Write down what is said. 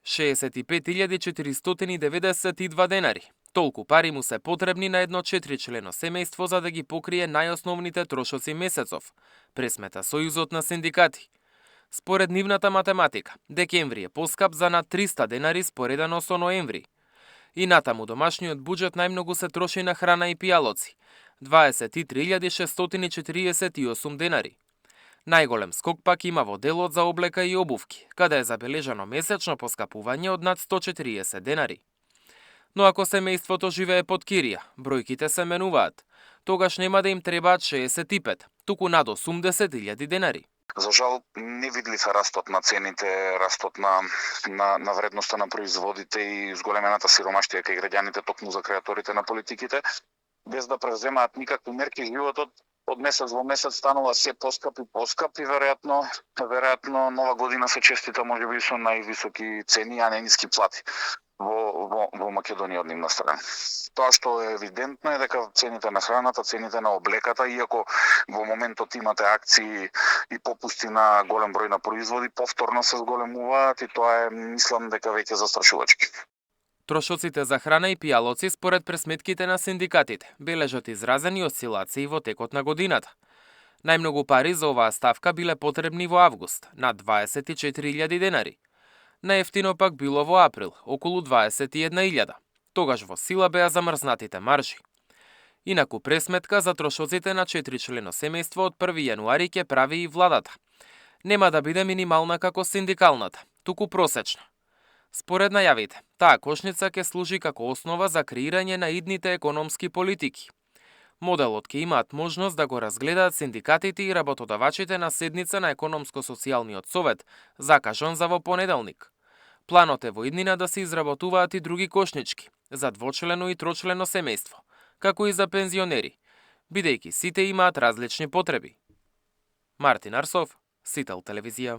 65.492 денари. Толку пари му се потребни на едно 4-члено семејство за да ги покрие најосновните трошоци месецов, пресмета Сојузот на синдикати. Според нивната математика, декември е поскап за над 300 денари споредено со ноември. И натаму домашниот буџет најмногу се троши на храна и пијалоци – 23.648 денари. Најголем скок пак има во делот за облека и обувки, каде е забележано месечно поскапување од над 140 денари. Но ако семејството живее под кирија, бројките се менуваат. Тогаш нема да им требаат 65, туку над 80.000 денари. За жал, не видлив растот на цените, растот на вредноста на производите и зголемената сиромаштија кај граѓаните токму за креаторите на политиките, без да превземаат никакви мерки. Животот од месец во месец станува се поскап и веројатно нова година се честита можеби со највисоки цени, а не ниски плати во Македонија од нивна страна. Тоа што е евидентно е дека цените на храната, цените на облеката, иако во моментот имате акции и попусти на голем број на производи, повторно се зголемуваат и тоа е, мислам дека веќе застрашувачки. Трошоците за храна и пијалоци според пресметките на синдикатите бележат изразени осцилации во текот на годината. Најмногу пари за оваа ставка биле потребни во август, над 24.000 денари. Најефтино пак било во април, околу 21.000. Тогаш во сила беа замрзнатите маржи. Инаку пресметка за трошоците на 4-члено семејство од 1 јануари ќе прави и владата. Нема да биде минимална како синдикалната, туку просечна. Според најавите, таа кошница ќе служи како основа за креирање на идните економски политики. Моделот ќе имаат можност да го разгледаат синдикатите и работодавачите на седница на Економско-социјалниот совет, закажан за во понеделник. Планот е во иднина да се изработуваат и други кошнички за двочлено и трочлено семејство, како и за пензионери, бидејќи сите имаат различни потреби. Мартин Арсов, Сител телевизија.